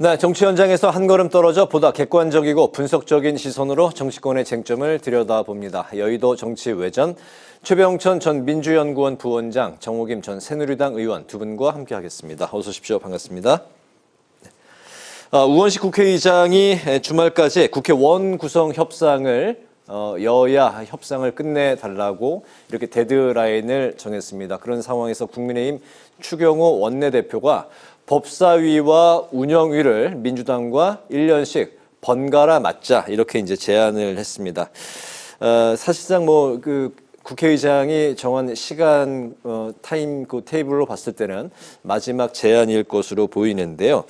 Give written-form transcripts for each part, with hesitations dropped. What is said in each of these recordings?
네, 정치 현장에서 한 걸음 떨어져 보다 객관적이고 분석적인 시선으로 정치권의 쟁점을 들여다봅니다. 여의도 정치외전 최병천 전 민주연구원 부원장, 정호김 전 새누리당 의원 두 분과 함께하겠습니다. 어서 오십시오. 반갑습니다. 우원식 국회의장이 주말까지 국회 원구성 협상을 여야 협상을 끝내달라고 이렇게 데드라인을 정했습니다. 그런 상황에서 국민의힘 추경호 원내대표가 법사위와 운영위를 민주당과 1년씩 번갈아 맡자 이렇게 이제 제안을 했습니다. 사실상 그 국회의장이 정한 시간 타임 그 테이블로 봤을 때는 마지막 제안일 것으로 보이는데요.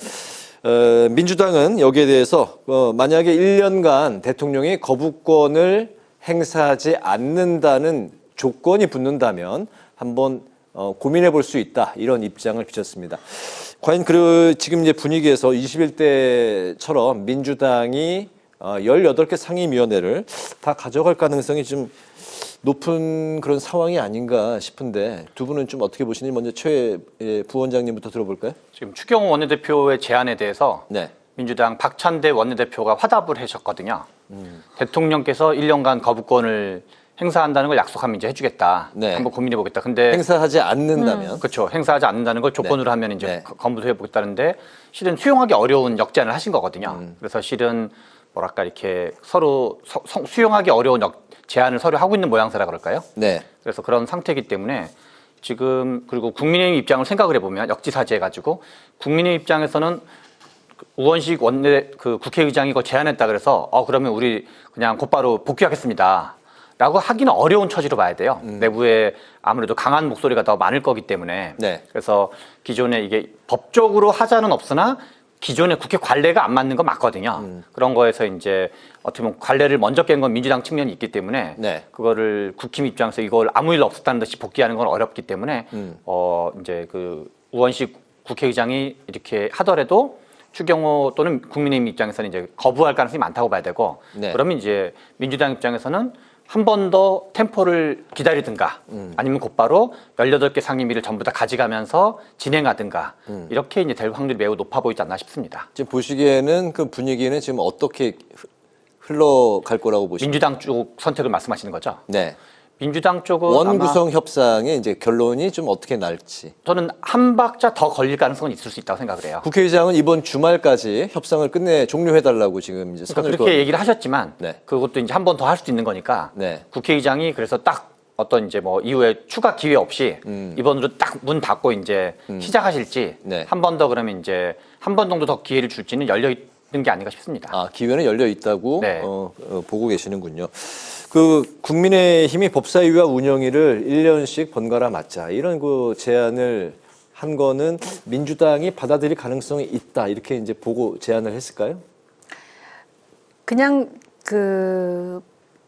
민주당은 여기에 대해서 만약에 1년간 대통령이 거부권을 행사하지 않는다는 조건이 붙는다면 한번 고민해 볼 수 있다 이런 입장을 비쳤습니다. 과연 지금 이제 분위기에서 21대처럼 민주당이 18개 상임위원회를 다 가져갈 가능성이 좀 높은 그런 상황이 아닌가 싶은데 두 분은 좀 어떻게 보시는지 먼저 최 부원장님부터 들어볼까요? 지금 추경호 원내대표의 제안에 대해서 네. 민주당 박찬대 원내대표가 화답을 하셨거든요. 대통령께서 1년간 거부권을 행사한다는 걸 약속하면 이제 해주겠다. 네. 한번 고민해보겠다. 근데 행사하지 않는다면 그렇죠. 행사하지 않는다는 걸 조건으로 네. 하면 이제 네. 검토해보겠다는데 실은 수용하기 어려운 역제안을 하신 거거든요. 그래서 실은 뭐랄까 이렇게 서로 수용하기 어려운 제안을 서로 하고 있는 모양새라 그럴까요? 네. 그래서 그런 상태이기 때문에 지금 그리고 국민의힘 입장을 생각을 해보면 역지사지해가지고 국민의힘 입장에서는 우원식 국회의장이 이거 제안했다 그래서 그러면 우리 그냥 곧바로 복귀하겠습니다. 라고 하기는 어려운 처지로 봐야 돼요. 내부에 아무래도 강한 목소리가 더 많을 거기 때문에. 네. 그래서 기존에 이게 법적으로 하자는 없으나 기존의 국회 관례가 안 맞는 건 맞거든요. 그런 거에서 이제 어떻게 보면 관례를 먼저 깬 건 민주당 측면이 있기 때문에 네. 그거를 국힘 입장에서 이걸 아무 일 없었다는 듯이 복귀하는 건 어렵기 때문에 이제 우원식 국회의장이 이렇게 하더라도 추경호 또는 국민의힘 입장에서는 이제 거부할 가능성이 많다고 봐야 되고 네. 그러면 이제 민주당 입장에서는 한 번 더 템포를 기다리든가 아니면 곧바로 18개 상임위를 전부 다 가져가면서 진행하든가 이렇게 이제 될 확률이 매우 높아 보이지 않나 싶습니다. 지금 보시기에는 그 분위기는 지금 어떻게 흘러갈 거라고 보십니까? 민주당 쪽 선택을 말씀하시는 거죠? 네. 민주당 쪽은 원구성 협상의 이제 결론이 좀 어떻게 날지. 저는 한 박자 더 걸릴 가능성은 있을 수 있다고 생각을 해요. 국회의장은 이번 주말까지 협상을 종료해달라고 지금 이제 그러니까 그렇게 얘기를 하셨지만 네. 그것도 이제 한 번 더 할 수도 있는 거니까 네. 국회의장이 그래서 딱 어떤 이제 뭐 이후에 추가 기회 없이 이번으로 딱 문 닫고 이제 시작하실지 네. 한 번 더 그러면 이제 한 번 정도 더 기회를 줄지는 열려 있는 게 아닌가 싶습니다. 기회는 열려 있다고 네. 보고 계시는군요. 국민의힘이 법사위와 운영위를 1년씩 번갈아 맡자 이런 제안을 한 거는 민주당이 받아들일 가능성이 있다 이렇게 이제 보고 제안을 했을까요? 그냥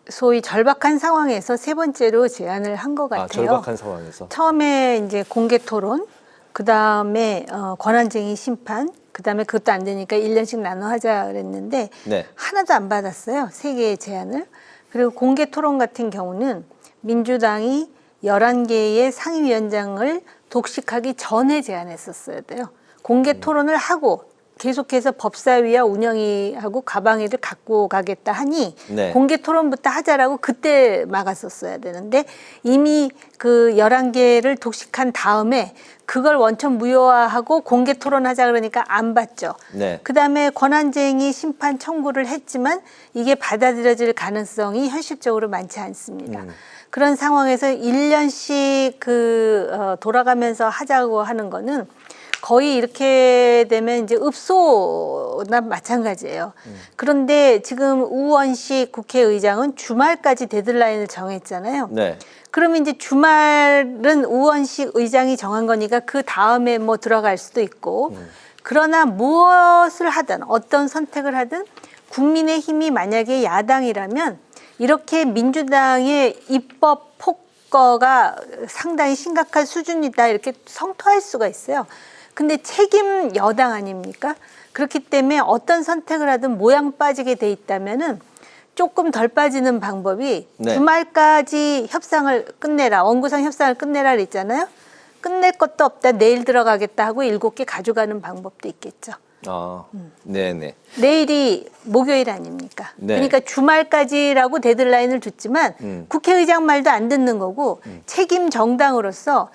소위 절박한 상황에서 세 번째로 제안을 한 것 같아요. 절박한 상황에서. 처음에 이제 공개 토론, 그 다음에 권한쟁의 심판, 그 다음에 그것도 안 되니까 1년씩 나눠 하자 그랬는데 네. 하나도 안 받았어요. 세 개의 제안을. 그리고 공개 토론 같은 경우는 민주당이 11개의 상임위원장을 독식하기 전에 제안했었어야 돼요. 공개 토론을 하고 계속해서 법사위와 운영위하고 가방위를 갖고 가겠다 하니 네. 공개 토론부터 하자라고 그때 막았었어야 되는데 이미 그 11개를 독식한 다음에 그걸 원천 무효화하고 공개 토론하자 그러니까 안 받죠. 네. 그다음에 권한쟁의 심판 청구를 했지만 이게 받아들여질 가능성이 현실적으로 많지 않습니다. 그런 상황에서 1년씩 돌아가면서 하자고 하는 거는 거의 이렇게 되면 이제 읍소나 마찬가지예요. 그런데 지금 우원식 국회의장은 주말까지 데드라인을 정했잖아요. 네. 그러면 이제 주말은 우원식 의장이 정한 거니까 그 다음에 뭐 들어갈 수도 있고 그러나 무엇을 하든 어떤 선택을 하든 국민의힘이 만약에 야당이라면 이렇게 민주당의 입법 폭거가 상당히 심각한 수준이다 이렇게 성토할 수가 있어요. 근데 책임 여당 아닙니까? 그렇기 때문에 어떤 선택을 하든 모양 빠지게 돼 있다면은 조금 덜 빠지는 방법이 네. 주말까지 협상을 끝내라. 원구성 협상을 끝내라 그랬잖아요. 끝낼 것도 없다. 내일 들어가겠다 하고 7개 가져가는 방법도 있겠죠. 네네. 내일이 목요일 아닙니까? 네. 그러니까 주말까지라고 데드라인을 뒀지만 국회의장 말도 안 듣는 거고 책임 정당으로서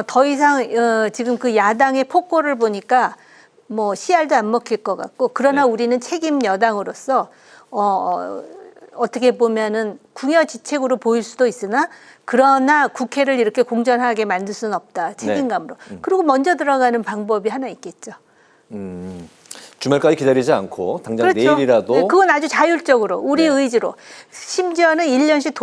더 이상 지금 그 야당의 폭거를 보니까 뭐 씨알도 안 먹힐 것 같고 그러나 네. 우리는 책임 여당으로서 어떻게 보면은 궁여지책으로 보일 수도 있으나 그러나 국회를 이렇게 공전하게 만들 수는 없다. 책임감으로. 그리고 먼저 들어가는 방법이 하나 있겠죠. 주말까지 기다리지 않고 당장 그렇죠. 내일이라도 네, 그건 아주 자율적으로 우리 네. 의지로 심지어는 1년씩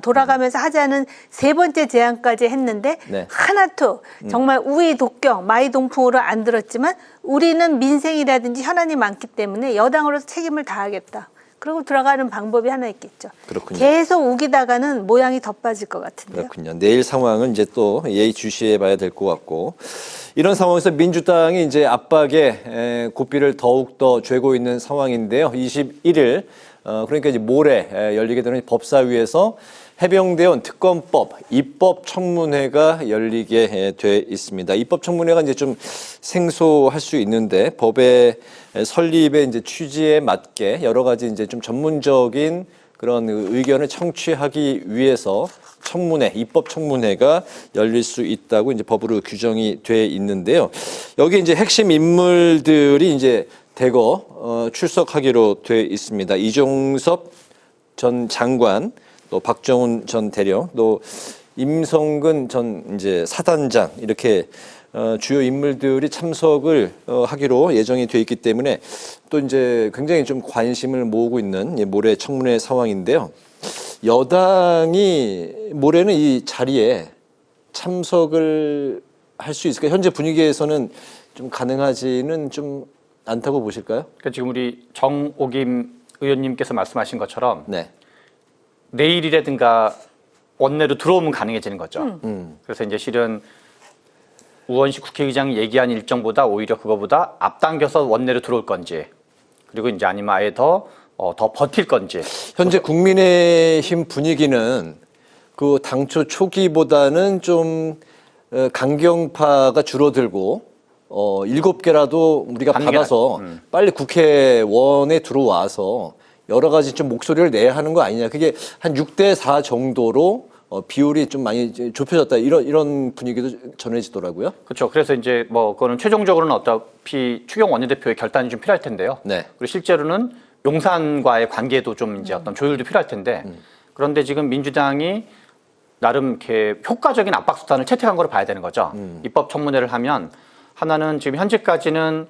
돌아가면서 하자는 세 번째 제안까지 했는데 네. 하나도 정말 우의 독경 마이동풍으로 안 들었지만 우리는 민생이라든지 현안이 많기 때문에 여당으로서 책임을 다하겠다. 그리고 들어가는 방법이 하나 있겠죠. 그렇군요. 계속 우기다가는 모양이 더 빠질 것 같은데요. 그렇군요. 내일 상황은 이제 또 예의주시해 봐야 될 것 같고 이런 상황에서 민주당이 이제 압박에 고삐를 더욱 더 쬐고 있는 상황인데요. 21일 그러니까 이제 모레 열리게 되는 법사위에서 해병대원 특검법 입법 청문회가 열리게 돼 있습니다. 입법 청문회가 이제 좀 생소할 수 있는데 법의 설립의 이제 취지에 맞게 여러 가지 이제 좀 전문적인 그런 의견을 청취하기 위해서 청문회, 입법 청문회가 열릴 수 있다고 이제 법으로 규정이 돼 있는데요. 여기 이제 핵심 인물들이 이제 대거 출석하기로 돼 있습니다. 이종섭 전 장관, 또 박정훈 전 대령, 또 임성근 전 이제 사단장 이렇게 주요 인물들이 참석을 하기로 예정이 돼 있기 때문에 또 이제 굉장히 좀 관심을 모으고 있는 모레 청문회 상황인데요. 여당이 모레는 이 자리에 참석을 할 수 있을까요? 현재 분위기에서는 좀 가능하지는 좀 않다고 보실까요? 그러니까 지금 우리 정옥임 의원님께서 말씀하신 것처럼 네. 내일이라든가 원내로 들어오면 가능해지는 거죠. 그래서 이제 실은 우원식 국회의장이 얘기한 일정보다 오히려 그거보다 앞당겨서 원내로 들어올 건지 그리고 이제 아니면 아예 더 버틸 건지. 현재 국민의힘 분위기는 그 당초 초기보다는 좀 강경파가 줄어들고 7개라도 우리가 받아서 빨리 국회원에 들어와서 여러 가지 좀 목소리를 내야 하는 거 아니냐. 그게 한 6대4 정도로 비율이 좀 많이 좁혀졌다. 이런 분위기도 전해지더라고요. 그렇죠. 그래서 이제 뭐 그거는 최종적으로는 어차피 추경 원내대표의 결단이 좀 필요할 텐데요. 네. 그리고 실제로는 용산과의 관계도 좀 이제 어떤 조율도 필요할 텐데 그런데 지금 민주당이 나름 이렇게 효과적인 압박 수단을 채택한 걸 봐야 되는 거죠. 입법 청문회를 하면 하나는 지금 현재까지는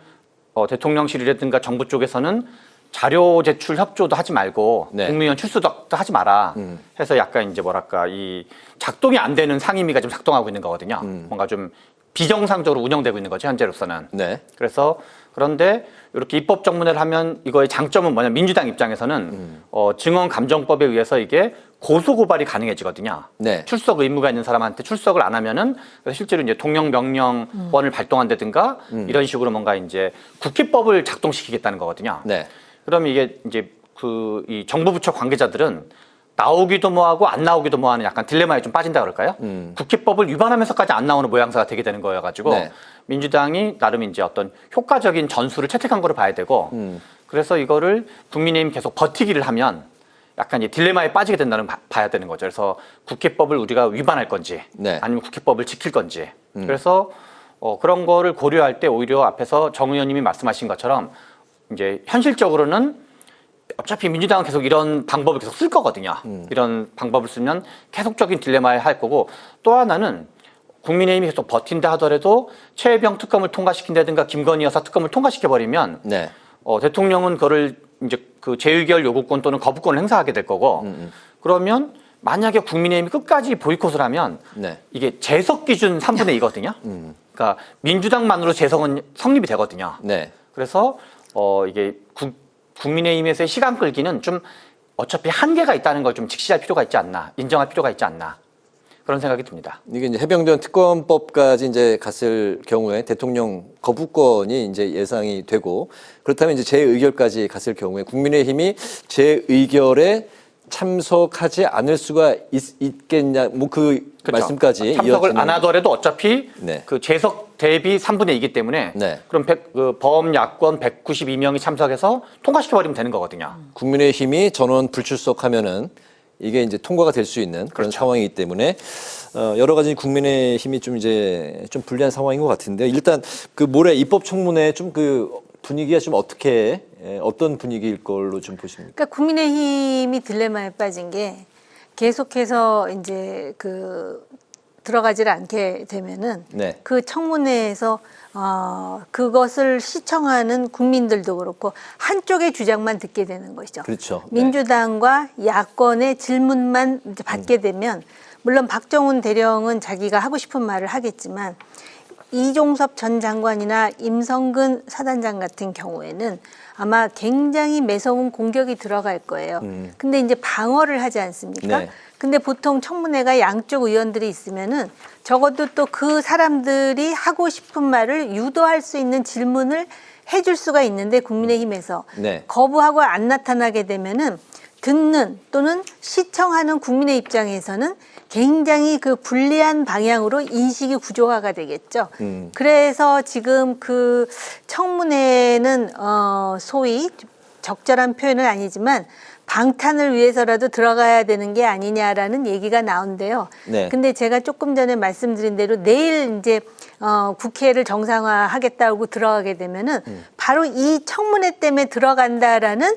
대통령실이라든가 정부 쪽에서는 자료 제출 협조도 하지 말고 네. 국무위원 출수도 하지 마라 해서 약간 이제 뭐랄까 이 작동이 안 되는 상임위가 좀 작동하고 있는 거거든요. 뭔가 좀 비정상적으로 운영되고 있는 거죠 현재로서는. 네. 그래서 그런데 이렇게 입법 청문회를 하면 이거의 장점은 뭐냐? 민주당 입장에서는 증언 감정법에 의해서 이게 고소 고발이 가능해지거든요. 네. 출석 의무가 있는 사람한테 출석을 안 하면은 실제로 이제 통영 명령권을 발동한다든가 이런 식으로 뭔가 이제 국회법을 작동시키겠다는 거거든요. 네. 그러면 이게 이제 이 정부 부처 관계자들은 나오기도 뭐하고 안 나오기도 뭐하는 약간 딜레마에 좀 빠진다 그럴까요? 국회법을 위반하면서까지 안 나오는 모양새가 되게 되는 거여가지고 네. 민주당이 나름 이제 어떤 효과적인 전술을 채택한 거를 봐야 되고 그래서 이거를 국민의힘 계속 버티기를 하면 약간 이 딜레마에 빠지게 된다는 봐야 되는 거죠. 그래서 국회법을 우리가 위반할 건지 네. 아니면 국회법을 지킬 건지 그래서 그런 거를 고려할 때 오히려 앞에서 정 의원님이 말씀하신 것처럼 이제 현실적으로는 어차피 민주당은 계속 이런 방법을 계속 쓸 거거든요. 이런 방법을 쓰면 계속적인 딜레마에 할 거고 또 하나는 국민의힘이 계속 버틴다 하더라도 최혜병 특검을 통과시킨다든가 김건희 여사 특검을 통과시켜버리면 네. 대통령은 그거를 이제 그 재의결 요구권 또는 거부권을 행사하게 될 거고 그러면 만약에 국민의힘이 끝까지 보이콧을 하면 네. 이게 재석 기준 3분의 2거든요. 그러니까 민주당만으로 재석은 성립이 되거든요. 네. 그래서 이게 국민의힘에서의 시간 끌기는 좀 어차피 한계가 있다는 걸 좀 직시할 필요가 있지 않나, 인정할 필요가 있지 않나 그런 생각이 듭니다. 이게 이제 해병대원 특검법까지 이제 갔을 경우에 대통령 거부권이 이제 예상이 되고 그렇다면 이제 재의결까지 갔을 경우에 국민의힘이 재의결에 참석하지 않을 수가 있겠냐, 뭐 그 그렇죠. 말씀까지 참석을 이어지는- 안 하더라도 어차피 네. 그 재석 대비 3분의 2이기 때문에 네. 그럼 범야권 192명이 참석해서 통과시켜버리면 되는 거거든요. 국민의힘이 전원 불출석하면은 이게 이제 통과가 될 수 있는 그런 그렇죠. 상황이기 때문에 여러 가지 국민의힘이 좀 이제 좀 불리한 상황인 것 같은데요. 일단 그 모레 입법청문회 좀 그 분위기가 좀 어떤 분위기일 걸로 좀 보십니까? 그러니까 국민의힘이 딜레마에 빠진 게 계속해서 이제 그 들어가지를 않게 되면은 네. 그 청문회에서 그것을 시청하는 국민들도 그렇고 한쪽의 주장만 듣게 되는 것이죠. 그렇죠. 네. 민주당과 야권의 질문만 이제 받게 되면 물론 박정훈 대령은 자기가 하고 싶은 말을 하겠지만 이종섭 전 장관이나 임성근 사단장 같은 경우에는 아마 굉장히 매서운 공격이 들어갈 거예요. 근데 이제 방어를 하지 않습니까? 네. 근데 보통 청문회가 양쪽 의원들이 있으면은 적어도 또 그 사람들이 하고 싶은 말을 유도할 수 있는 질문을 해줄 수가 있는데 국민의힘에서 네. 거부하고 안 나타나게 되면은 듣는 또는 시청하는 국민의 입장에서는 굉장히 그 불리한 방향으로 인식이 구조화가 되겠죠. 그래서 지금 그 청문회는 소위 적절한 표현은 아니지만 방탄을 위해서라도 들어가야 되는 게 아니냐라는 얘기가 나온대요. 네. 근데 제가 조금 전에 말씀드린 대로 내일 이제 국회를 정상화하겠다고 들어가게 되면은 바로 이 청문회 때문에 들어간다라는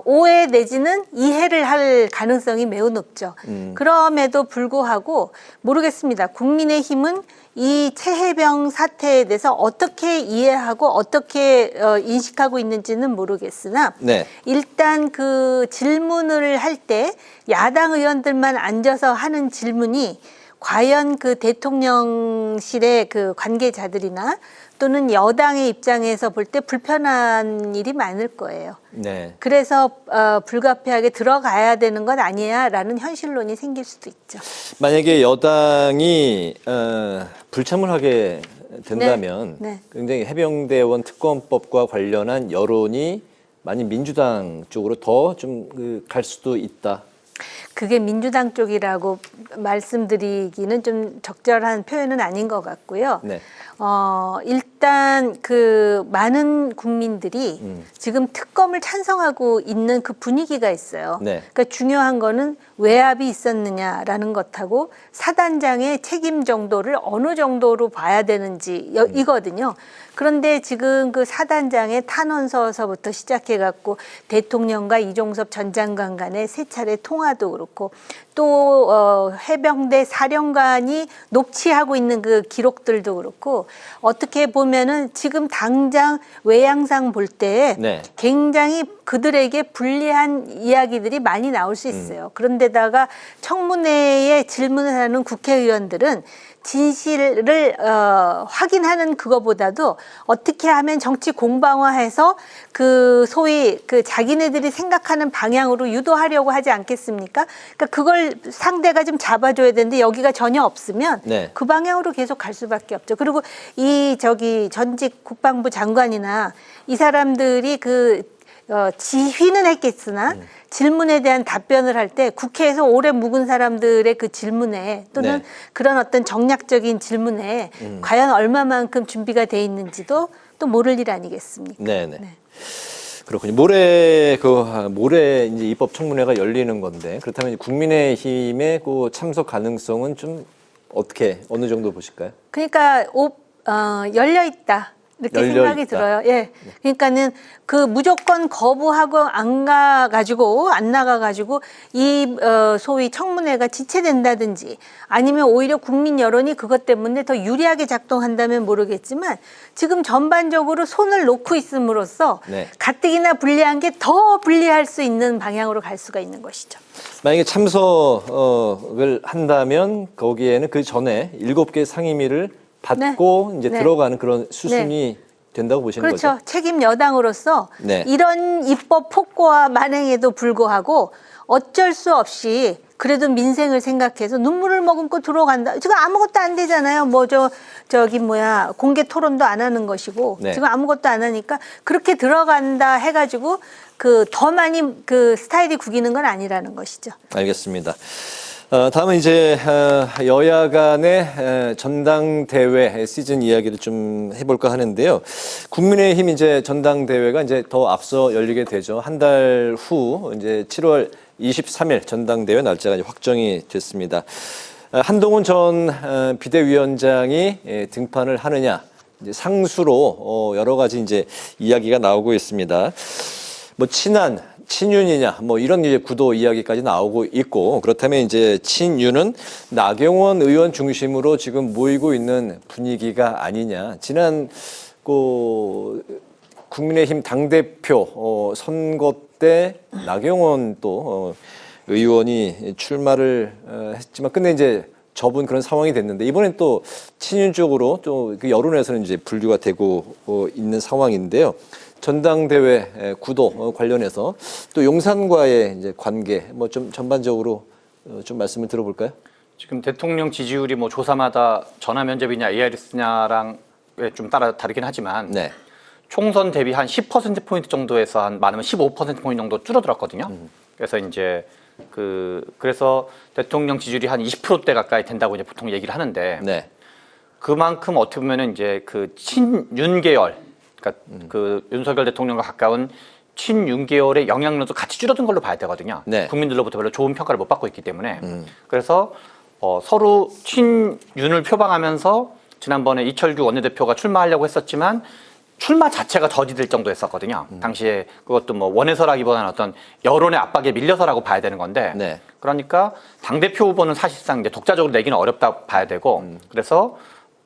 오해 내지는 이해를 할 가능성이 매우 높죠. 그럼에도 불구하고 모르겠습니다. 국민의힘은 이 최혜병 사태에 대해서 어떻게 이해하고 어떻게 인식하고 있는지는 모르겠으나 네. 일단 그 질문을 할 때 야당 의원들만 앉아서 하는 질문이 과연 그 대통령실의 그 관계자들이나 또는 여당의 입장에서 볼 때 불편한 일이 많을 거예요. 네. 그래서 불가피하게 들어가야 되는 것 아니야라는 현실론이 생길 수도 있죠. 만약에 여당이 불참을 하게 된다면 네. 굉장히 해병대원 특검법과 관련한 여론이 많이 민주당 쪽으로 더 좀 갈 수도 있다. 그게 민주당 쪽이라고 말씀드리기는 좀 적절한 표현은 아닌 것 같고요. 네. 일단 그 많은 국민들이 지금 특검을 찬성하고 있는 그 분위기가 있어요. 네. 그러니까 중요한 거는 외압이 있었느냐라는 것하고 사단장의 책임 정도를 어느 정도로 봐야 되는지 이거든요. 그런데 지금 그 사단장의 탄원서서부터 시작해갖고 대통령과 이종섭 전 장관 간의 세 차례 통화도 그렇고 또 해병대 사령관이 녹취하고 있는 그 기록들도 그렇고 어떻게 보면은 지금 당장 외양상 볼 때 네. 굉장히 그들에게 불리한 이야기들이 많이 나올 수 있어요. 그런데다가 청문회에 질문을 하는 국회의원들은 진실을 확인하는 그거보다도 어떻게 하면 정치 공방화해서 그 소위 그 자기네들이 생각하는 방향으로 유도하려고 하지 않겠습니까? 그러니까 그걸 상대가 좀 잡아줘야 되는데 여기가 전혀 없으면 네. 그 방향으로 계속 갈 수밖에 없죠. 그리고 이 전직 국방부 장관이나 이 사람들이 지휘는 했겠으나 질문에 대한 답변을 할 때 국회에서 오래 묵은 사람들의 그 질문에 또는 네. 그런 어떤 정략적인 질문에 과연 얼마만큼 준비가 돼 있는지도 또 모를 일 아니겠습니까? 네네. 네. 그렇군요. 모레 이제 입법 청문회가 열리는 건데 그렇다면 국민의힘의 그 참석 가능성은 좀 어느 정도 보실까요? 그러니까 열려 있다. 이렇게 열려 생각이 있다. 들어요. 예. 그러니까는 그 무조건 거부하고 안 나가가지고 이 소위 청문회가 지체된다든지 아니면 오히려 국민 여론이 그것 때문에 더 유리하게 작동한다면 모르겠지만 지금 전반적으로 손을 놓고 있음으로써 네. 가뜩이나 불리한 게 더 불리할 수 있는 방향으로 갈 수가 있는 것이죠. 만약에 참석을 한다면 거기에는 그 전에 7개 상임위를 받고 이제 네. 들어가는 그런 수순이 된다고 보시는 그렇죠. 거죠? 책임 여당으로서 네. 이런 입법 폭거와 만행에도 불구하고 어쩔 수 없이 그래도 민생을 생각해서 눈물을 머금고 들어간다. 지금 아무것도 안 되잖아요. 뭐 저기 뭐야 공개 토론도 안 하는 것이고 네. 지금 아무것도 안 하니까 그렇게 들어간다 해가지고 그 더 많이 그 스타일이 구기는 건 아니라는 것이죠. 알겠습니다. 다음은 이제 여야 간의 전당대회 시즌 이야기를 좀 해볼까 하는데요. 국민의힘 이제 전당대회가 이제 더 앞서 열리게 되죠. 한 달 후 이제 7월 23일 전당대회 날짜가 이제 확정이 됐습니다. 한동훈 전 비대위원장이 등판을 하느냐 이제 상수로 여러 가지 이제 이야기가 나오고 있습니다. 뭐 친윤이냐 뭐 이런 이제 구도 이야기까지 나오고 있고 그렇다면 이제 친윤은 나경원 의원 중심으로 지금 모이고 있는 분위기가 아니냐. 지난 국민의힘 당대표 선거 때 나경원 또 의원이 출마를 했지만 끝내 이제 접은 그런 상황이 됐는데 이번엔 또 친윤 쪽으로 또 그 여론에서는 이제 분류가 되고 있는 상황인데요. 전당대회 구도 관련해서 또 용산과의 이제 관계 뭐 좀 전반적으로 좀 말씀을 들어볼까요? 지금 대통령 지지율이 뭐 조사마다 전화 면접이냐 ARS냐랑 좀 다르긴 하지만 네. 총선 대비 한 10%포인트 정도에서 한 많으면 15%포인트 정도 줄어들었거든요. 그래서 이제 그래서 대통령 지지율이 한 20%대 가까이 된다고 이제 보통 얘기를 하는데 네. 그만큼 어떻게 보면은 이제 그 친윤 계열 그러니까 그 윤석열 대통령과 가까운 친윤 계열의 영향력도 같이 줄어든 걸로 봐야 되거든요. 네. 국민들로부터 별로 좋은 평가를 못 받고 있기 때문에 그래서 서로 친윤을 표방하면서 지난번에 이철규 원내대표가 출마하려고 했었지만 출마 자체가 더디될 정도였었거든요. 당시에 그것도 뭐 원해서라기보다는 어떤 여론의 압박에 밀려서라고 봐야 되는 건데 네. 그러니까 당대표 후보는 사실상 이제 독자적으로 내기는 어렵다 봐야 되고 그래서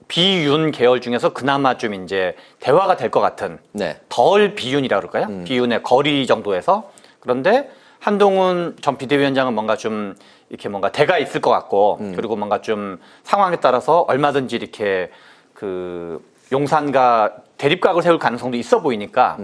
비윤 계열 중에서 그나마 좀 이제 대화가 될 것 같은 네. 덜 비윤이라 그럴까요? 비윤의 거리 정도에서 그런데 한동훈 전 비대위원장은 뭔가 좀 이렇게 뭔가 대가 있을 것 같고 그리고 뭔가 좀 상황에 따라서 얼마든지 이렇게 그 용산과 대립각을 세울 가능성도 있어 보이니까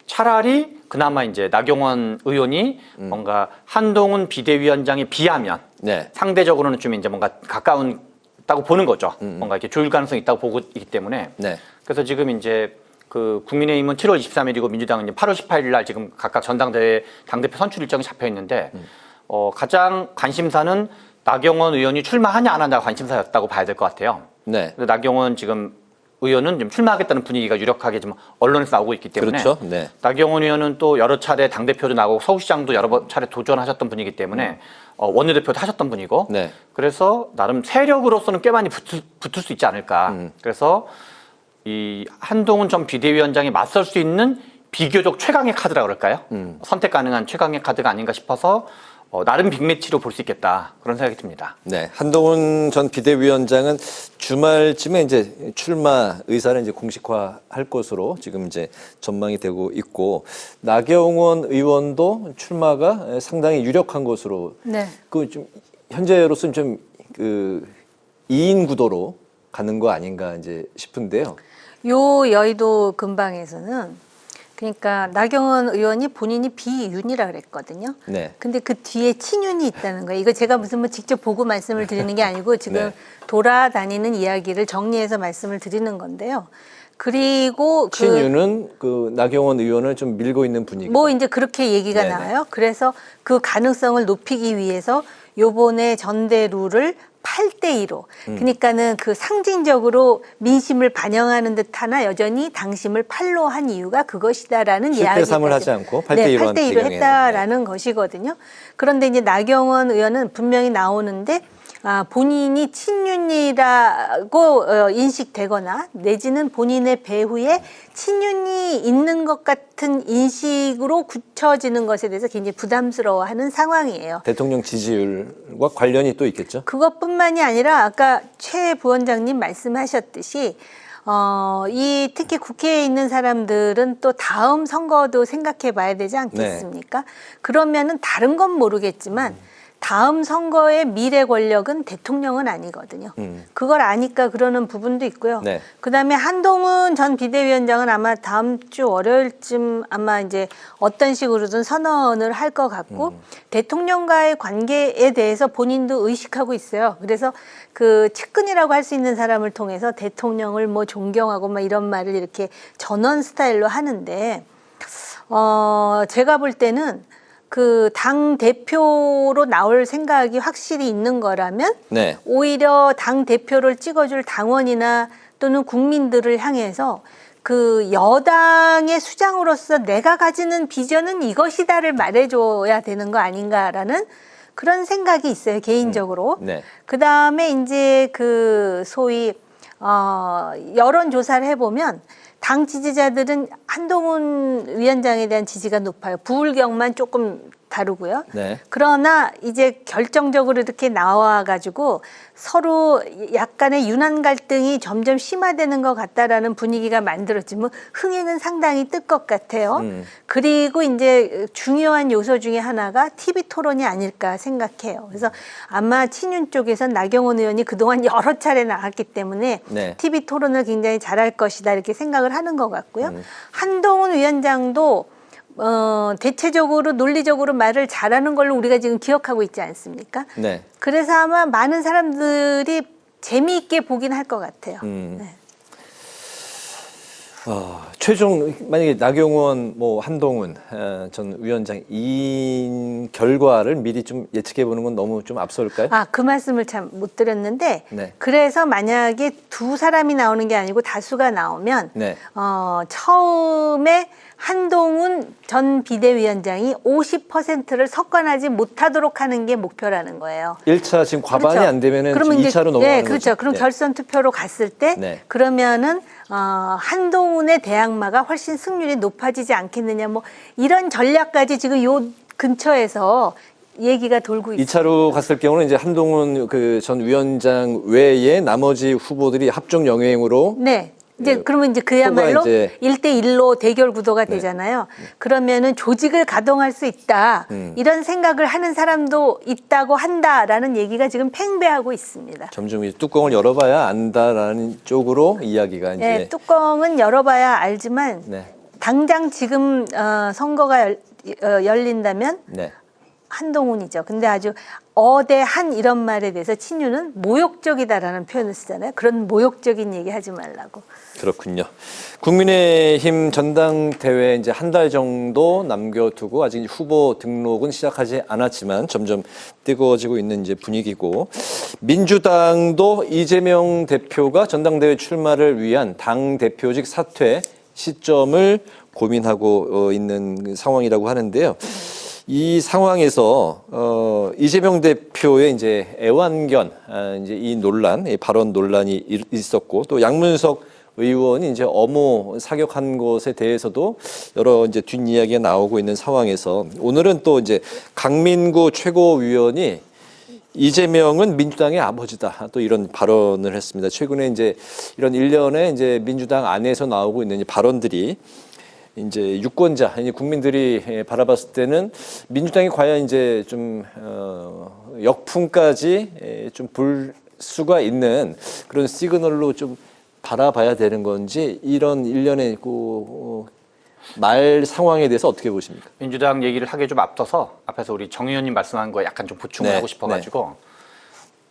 차라리 그나마 이제 나경원 의원이 뭔가 한동훈 비대위원장에 비하면 네. 상대적으로는 좀 이제 뭔가 가까운다고 보는 거죠. 뭔가 이렇게 조율 가능성이 있다고 보고 있기 때문에. 네. 그래서 지금 이제 그 국민의힘은 7월 23일이고 민주당은 이제 8월 18일 날 지금 각각 전당대회 당대표 선출 일정이 잡혀 있는데 가장 관심사는 나경원 의원이 출마하냐 안 하냐가 관심사였다고 봐야 될 것 같아요. 네. 근데 나경원 지금 의원은 좀 출마하겠다는 분위기가 유력하게 좀 언론에서 나오고 있기 때문에 그렇죠. 네. 나경원 의원은 또 여러 차례 당대표도 나오고 서울시장도 여러 차례 도전하셨던 분이기 때문에 원내대표도 하셨던 분이고 네. 그래서 나름 세력으로서는 꽤 많이 붙을 수 있지 않을까. 그래서 이 한동훈 전 비대위원장이 맞설 수 있는 비교적 최강의 카드라 그럴까요? 선택 가능한 최강의 카드가 아닌가 싶어서 나름 빅매치로 볼 수 있겠다 그런 생각이 듭니다. 네, 한동훈 전 비대위원장은 주말쯤에 이제 출마 의사를 이제 공식화할 것으로 지금 이제 전망이 되고 있고 나경원 의원도 출마가 상당히 유력한 것으로 네. 그 좀 현재로서는 좀 그 2인 구도로 가는 거 아닌가 이제 싶은데요. 요 여의도 근방에서는 그러니까 나경원 의원이 본인이 비윤이라 그랬거든요. 네. 근데 그 뒤에 친윤이 있다는 거예요. 이거 제가 무슨 뭐 직접 보고 말씀을 드리는 게 아니고 지금 네. 돌아다니는 이야기를 정리해서 말씀을 드리는 건데요. 그리고 친윤은 그 나경원 의원을 좀 밀고 있는 분위기. 뭐 이제 그렇게 얘기가 네네. 나와요. 그래서 그 가능성을 높이기 위해서 요번에 전대루를 8대2로 그러니까는 그 상징적으로 민심을 반영하는 듯하나 여전히 당심을 8로 한 이유가 그것이다라는 7대 이야기가 3을 하지 않고 8대2로 네, 한 8대2로 배경에. 했다라는 것이거든요. 그런데 이제 나경원 의원은 분명히 나오는데 본인이 친윤이라고 인식되거나 내지는 본인의 배후에 친윤이 있는 것 같은 인식으로 굳혀지는 것에 대해서 굉장히 부담스러워하는 상황이에요. 대통령 지지율과 관련이 또 있겠죠. 그것뿐만이 아니라 아까 최 부원장님 말씀하셨듯이 이 특히 국회에 있는 사람들은 또 다음 선거도 생각해 봐야 되지 않겠습니까? 그러면은 다른 건 모르겠지만 다음 선거의 미래 권력은 대통령은 아니거든요. 그걸 아니까 그러는 부분도 있고요. 네. 그다음에 한동훈 전 비대위원장은 아마 다음 주 월요일쯤 아마 이제 어떤 식으로든 선언을 할 것 같고 대통령과의 관계에 대해서 본인도 의식하고 있어요. 그래서 그 측근이라고 할 수 있는 사람을 통해서 대통령을 뭐 존경하고 막 이런 말을 이렇게 전원 스타일로 하는데 제가 볼 때는 그 당 대표로 나올 생각이 확실히 있는 거라면 네. 오히려 당 대표를 찍어줄 당원이나 또는 국민들을 향해서 그 여당의 수장으로서 내가 가지는 비전은 이것이다를 말해줘야 되는 거 아닌가라는 그런 생각이 있어요, 개인적으로. 네. 그 다음에 이제 그 소위 여론조사를 해보면 당 지지자들은 한동훈 위원장에 대한 지지가 높아요. 부울경만 조금 다르고요. 네. 그러나 이제 결정적으로 이렇게 나와가지고 서로 약간의 유난 갈등이 점점 심화되는 것 같다라는 분위기가 만들어지면 흥행은 상당히 뜰 것 같아요. 그리고 이제 중요한 요소 중에 하나가 TV 토론이 아닐까 생각해요. 그래서 아마 친윤 쪽에선 나경원 의원이 그동안 여러 차례 나왔기 때문에 네. TV 토론을 굉장히 잘할 것이다 이렇게 생각을 하는 것 같고요. 한동훈 위원장도 대체적으로 논리적으로 말을 잘하는 걸로 우리가 지금 기억하고 있지 않습니까? 네. 그래서 아마 많은 사람들이 재미있게 보긴 할 것 같아요. 네. 최종 만약에 나경원, 뭐 한동훈 전 위원장 이 결과를 미리 좀 예측해 보는 건 너무 좀 앞설까요? 그 말씀을 참 못 드렸는데 네. 그래서 만약에 두 사람이 나오는 게 아니고 다수가 나오면 네. 처음에 한동훈 전 비대위원장이 50%를 석권하지 못하도록 하는 게 목표라는 거예요. 1차 지금 과반이 그렇죠. 안 되면은 그러면 2차로 넘어가는 네, 그렇죠. 거죠. 그럼 네. 결선 투표로 갔을 때 네. 그러면은 한동훈의 대항마가 훨씬 승률이 높아지지 않겠느냐 뭐 이런 전략까지 지금 요 근처에서 얘기가 돌고 있어요. 2차로 갔을 경우는 이제 한동훈 그 전 위원장 외에 나머지 후보들이 합종 영행으로 네. 이제 네. 그러면 이제 그야말로 이제 1대1로 대결 구도가 되잖아요. 그러면은 조직을 가동할 수 있다. 이런 생각을 하는 사람도 있다고 한다라는 얘기가 지금 팽배하고 있습니다. 점점 이제 뚜껑을 열어봐야 안다라는 쪽으로 이야기가 이제 네, 뚜껑은 열어봐야 알지만 네. 당장 지금 선거가 열린다면 네. 한동훈이죠. 근데 아주 어대한 이런 말에 대해서 친윤은 모욕적이다라는 표현을 쓰잖아요. 그런 모욕적인 얘기 하지 말라고. 그렇군요. 국민의힘 전당대회 이제 한 달 정도 남겨두고 아직 후보 등록은 시작하지 않았지만 점점 뜨거워지고 있는 이제 분위기고, 민주당도 이재명 대표가 전당대회 출마를 위한 당 대표직 사퇴 시점을 고민하고 있는 상황이라고 하는데요. 이 상황에서 이재명 대표의 이제 애완견 이제 이 논란, 이 발언 논란이 있었고, 또 양문석 의원이 이제 어모 사격한 것에 대해서도 여러 이제 뒷이야기가 나오고 있는 상황에서 오늘은 또 이제 강민구 최고위원이 이재명은 민주당의 아버지다, 또 이런 발언을 했습니다. 최근에 이제 이런 일련의 이제 민주당 안에서 나오고 있는 발언들이 이제 유권자, 국민들이 바라봤을 때는 민주당이 과연 이제 좀 역풍까지 좀 불 수가 있는 그런 시그널로 좀 바라봐야 되는 건지, 이런 일련의 말 상황에 대해서 어떻게 보십니까? 민주당 얘기를 하기에 좀 앞서서 앞에서 우리 정 의원님 말씀한 거 약간 좀 보충을 네, 하고 싶어가지고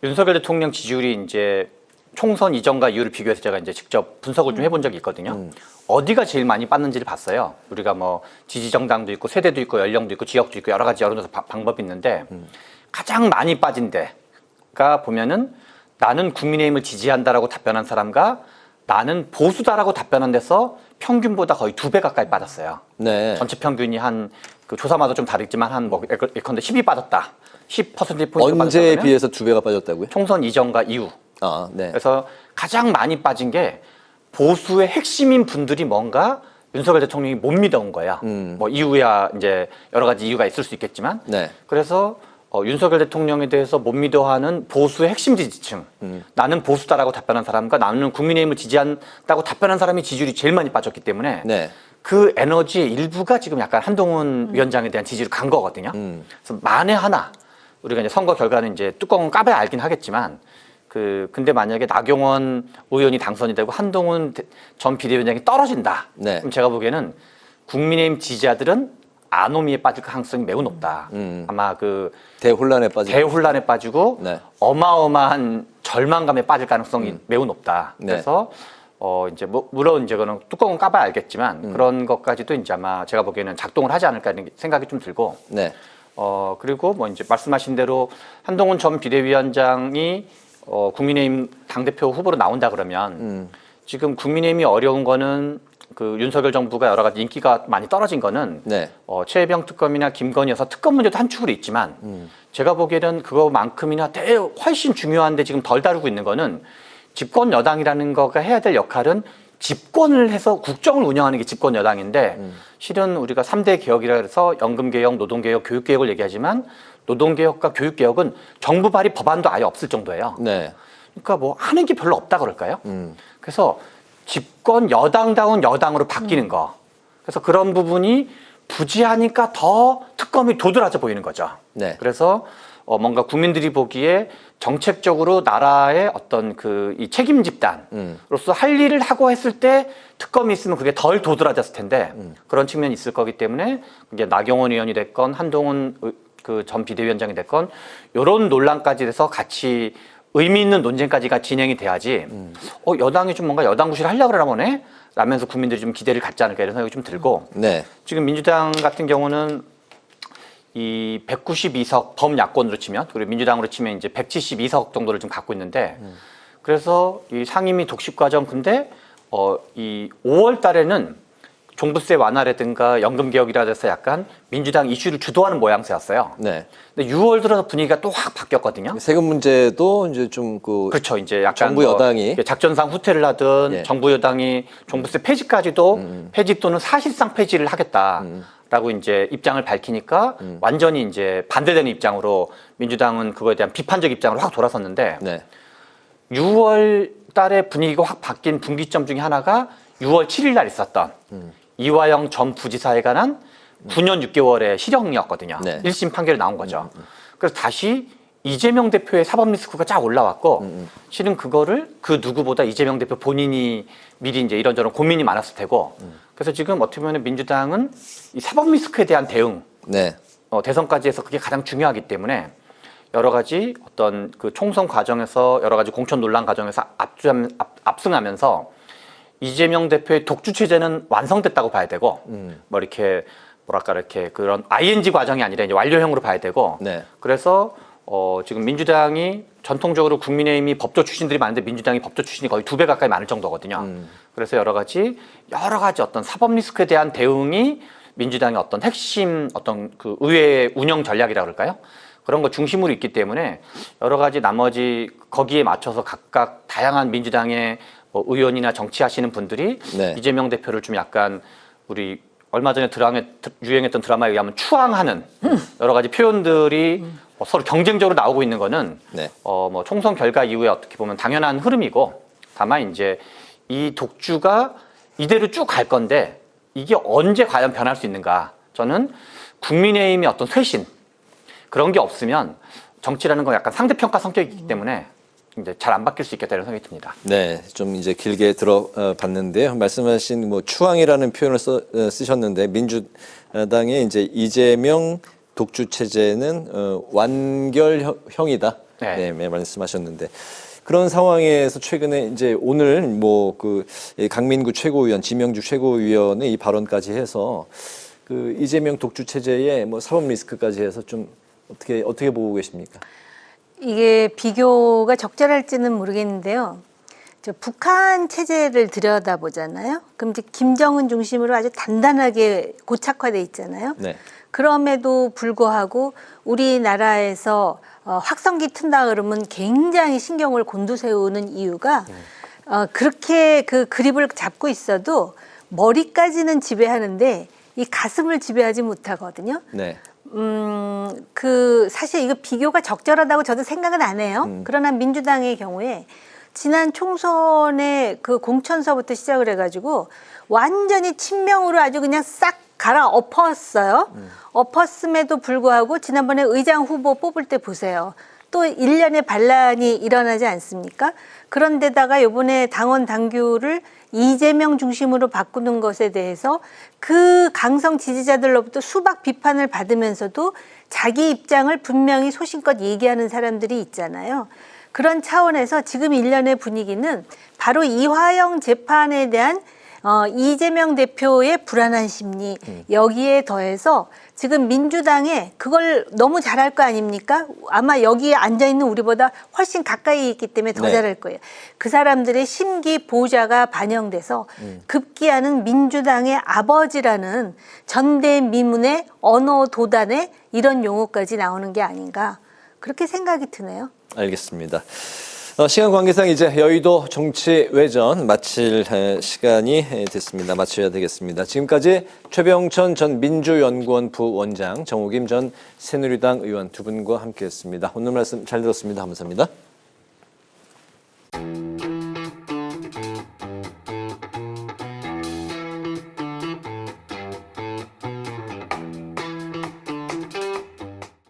윤석열 대통령 지지율이 이제 총선 이전과 이후를 비교해서 제가 이제 직접 분석을 좀 해본 적이 있거든요. 어디가 제일 많이 빠는지를 봤어요. 우리가 뭐 지지 정당도 있고 세대도 있고 연령도 있고 지역도 있고 여러 가지 방법이 있는데 가장 많이 빠진 데가 보면은 나는 국민의힘을 지지한다라고 답변한 사람과 나는 보수다라고 답변한 데서 평균보다 거의 2배 가까이 빠졌어요. 네. 전체 평균이 한 그 조사마다 좀 다르지만 한 뭐 예컨대 10이 빠졌다. 10%포인트 언제에 빠졌다면 비해서 2배가 빠졌다고요? 총선 이전과 이후. 네. 그래서 가장 많이 빠진 게 보수의 핵심인 분들이 뭔가 윤석열 대통령이 못 믿어온 거야. 뭐 이유야 이제 여러 가지 이유가 있을 수 있겠지만. 네. 그래서 윤석열 대통령에 대해서 못 믿어하는 보수의 핵심 지지층, 나는 보수다라고 답변한 사람과 나는 국민의힘을 지지한다고 답변한 사람이 지지율이 제일 많이 빠졌기 때문에 네. 그 에너지의 일부가 지금 약간 한동훈 위원장에 대한 지지로 간 거거든요. 그래서 만에 하나 우리가 이제 선거 결과는 이제 뚜껑은 까봐야 알긴 하겠지만 근데 만약에 나경원 의원이 당선이 되고 한동훈 전 비대위원장이 떨어진다. 네. 그럼 제가 보기에는 국민의힘 지지자들은 아노미에 빠질 가능성이 매우 높다. 아마 대혼란에 빠지고 네. 어마어마한 절망감에 빠질 가능성이 매우 높다. 네. 그래서 이제 물론 이제 그는 뚜껑은 까봐야 알겠지만 그런 것까지도 이제 아마 제가 보기에는 작동을 하지 않을까 하는 생각이 좀 들고. 네. 그리고 뭐 이제 말씀하신 대로 한동훈 전 비대위원장이 국민의힘 당대표 후보로 나온다 그러면 지금 국민의힘이 어려운 거는 윤석열 정부가 여러 가지 인기가 많이 떨어진 거는 네. 최혜병 특검이나 김건희 여사 특검 문제도 한 축으로 있지만 제가 보기에는 그거만큼이나 훨씬 중요한데 지금 덜 다루고 있는 거는 집권 여당이라는 거가 해야 될 역할은 집권을 해서 국정을 운영하는 게 집권 여당인데 실은 우리가 3대 개혁이라 해서 연금개혁, 노동개혁, 교육개혁을 얘기하지만 노동개혁과 교육개혁은 정부 발의 법안도 아예 없을 정도예요. 네. 그러니까 뭐 하는 게 별로 없다 그럴까요? 그래서 집권 여당다운 여당으로 바뀌는 거. 그래서 그런 부분이 부재하니까 더 특검이 도드라져 보이는 거죠. 네. 그래서 뭔가 국민들이 보기에 정책적으로 나라의 어떤 이 책임 집단으로서 할 일을 하고 했을 때 특검이 있으면 그게 덜 도드라졌을 텐데 그런 측면이 있을 거기 때문에 이제 나경원 의원이 됐건 한동훈 전 비대위원장이 됐건 이런 논란까지 돼서 같이 의미 있는 논쟁까지가 진행이 돼야지 여당이 좀 뭔가 여당 구실을 하려고 그러나 보네 라면서 국민들이 좀 기대를 갖지 않을까 이런 생각이 좀 들고 네. 지금 민주당 같은 경우는 이 192석 범야권으로 치면 그리고 민주당으로 치면 이제 172석 정도를 좀 갖고 있는데 그래서 이 상임위 독식 과정 근데 이 5월 달에는 종부세 완화라든가 연금 개혁이라 해서 약간 민주당 이슈를 주도하는 모양새였어요. 네. 근데 6월 들어서 분위기가 또 확 바뀌었거든요. 세금 문제도 이제 좀 그렇죠. 이제 약간 정부 여당이 작전상 후퇴를 하든 예. 정부 여당이 종부세 폐지까지도 폐지 또는 사실상 폐지를 하겠다라고 이제 입장을 밝히니까 완전히 이제 반대되는 입장으로 민주당은 그거에 대한 비판적 입장으로 확 돌아섰는데 네. 6월 달에 분위기가 확 바뀐 분기점 중에 하나가 6월 7일 날 있었던 이화영 전 부지사에 관한 9년 6개월의 실형이었거든요. 네. 1심 판결이 나온 거죠. 그래서 다시 이재명 대표의 사법 리스크가 쫙 올라왔고 실은 그거를 그 누구보다 이재명 대표 본인이 미리 이제 이런저런 고민이 많았을 테고 그래서 지금 어떻게 보면 민주당은 이 사법 리스크에 대한 대응 네. 대선까지 해서 그게 가장 중요하기 때문에 여러 가지 어떤 총선 과정에서 여러 가지 공천 논란 과정에서 압승하면서 이재명 대표의 독주 체제는 완성됐다고 봐야 되고 뭐 이렇게 뭐랄까 이렇게 그런 ING 과정이 아니라 이제 완료형으로 봐야 되고 네. 그래서 지금 민주당이 전통적으로 국민의힘이 법조 출신들이 많은데 민주당이 법조 출신이 거의 2배 가까이 많을 정도거든요. 그래서 여러 가지 어떤 사법 리스크에 대한 대응이 민주당의 어떤 핵심 어떤 의회 운영 전략이라고 그럴까요? 그런 거 중심으로 있기 때문에 여러 가지 나머지 거기에 맞춰서 각각 다양한 민주당의 의원이나 정치하시는 분들이 네. 이재명 대표를 좀 약간 우리 얼마 전에 유행했던 드라마에 의하면 추앙하는 여러 가지 표현들이 서로 경쟁적으로 나오고 있는 거는 네. 뭐 총선 결과 이후에 어떻게 보면 당연한 흐름이고 다만 이제 이 독주가 이대로 쭉 갈 건데 이게 언제 과연 변할 수 있는가? 저는 국민의힘의 어떤 쇄신 그런 게 없으면 정치라는 건 약간 상대평가 성격이기 때문에 이제 잘 안 바뀔 수 있겠다 이런 생각이 듭니다. 네, 좀 이제 길게 들어봤는데요. 말씀하신 뭐 추앙이라는 표현을 쓰셨는데 민주당의 이제 이재명 독주 체제는 완결형이다. 네. 네, 말씀하셨는데 그런 상황에서 최근에 이제 오늘 뭐 강민구 최고위원, 지명주 최고위원의 이 발언까지 해서 이재명 독주 체제의 뭐 사법 리스크까지 해서 좀 어떻게 보고 계십니까? 이게 비교가 적절할지는 모르겠는데요. 북한 체제를 들여다보잖아요. 그럼 이제 김정은 중심으로 아주 단단하게 고착화돼 있잖아요. 네. 그럼에도 불구하고 우리나라에서 확성기 튼다 그러면 굉장히 신경을 곤두세우는 이유가 그렇게 그립을 잡고 있어도 머리까지는 지배하는데 이 가슴을 지배하지 못하거든요. 네. 사실 이거 비교가 적절하다고 저도 생각은 안 해요. 그러나 민주당의 경우에 지난 총선의 공천서부터 시작을 해가지고 완전히 친명으로 아주 그냥 싹 갈아엎었어요. 엎었음에도 불구하고 지난번에 의장 후보 뽑을 때 보세요. 또 일련의 반란이 일어나지 않습니까? 그런데다가 이번에 당원 당규를 이재명 중심으로 바꾸는 것에 대해서 그 강성 지지자들로부터 수박 비판을 받으면서도 자기 입장을 분명히 소신껏 얘기하는 사람들이 있잖아요. 그런 차원에서 지금 일련의 분위기는 바로 이화영 재판에 대한 이재명 대표의 불안한 심리, 여기에 더해서 지금 민주당에 그걸 너무 잘할 거 아닙니까? 아마 여기에 앉아있는 우리보다 훨씬 가까이 있기 때문에 더 네. 잘할 거예요. 그 사람들의 심기 보좌가 반영돼서 급기야는 민주당의 아버지라는 전대미문의 언어 도단에 이런 용어까지 나오는 게 아닌가, 그렇게 생각이 드네요. 알겠습니다. 시간 관계상 이제 여의도 정치 외전 마칠 시간이 됐습니다. 마쳐야 되겠습니다. 지금까지 최병천 전 민주연구원 부원장, 정우김 전 새누리당 의원 두 분과 함께했습니다. 오늘 말씀 잘 들었습니다. 감사합니다.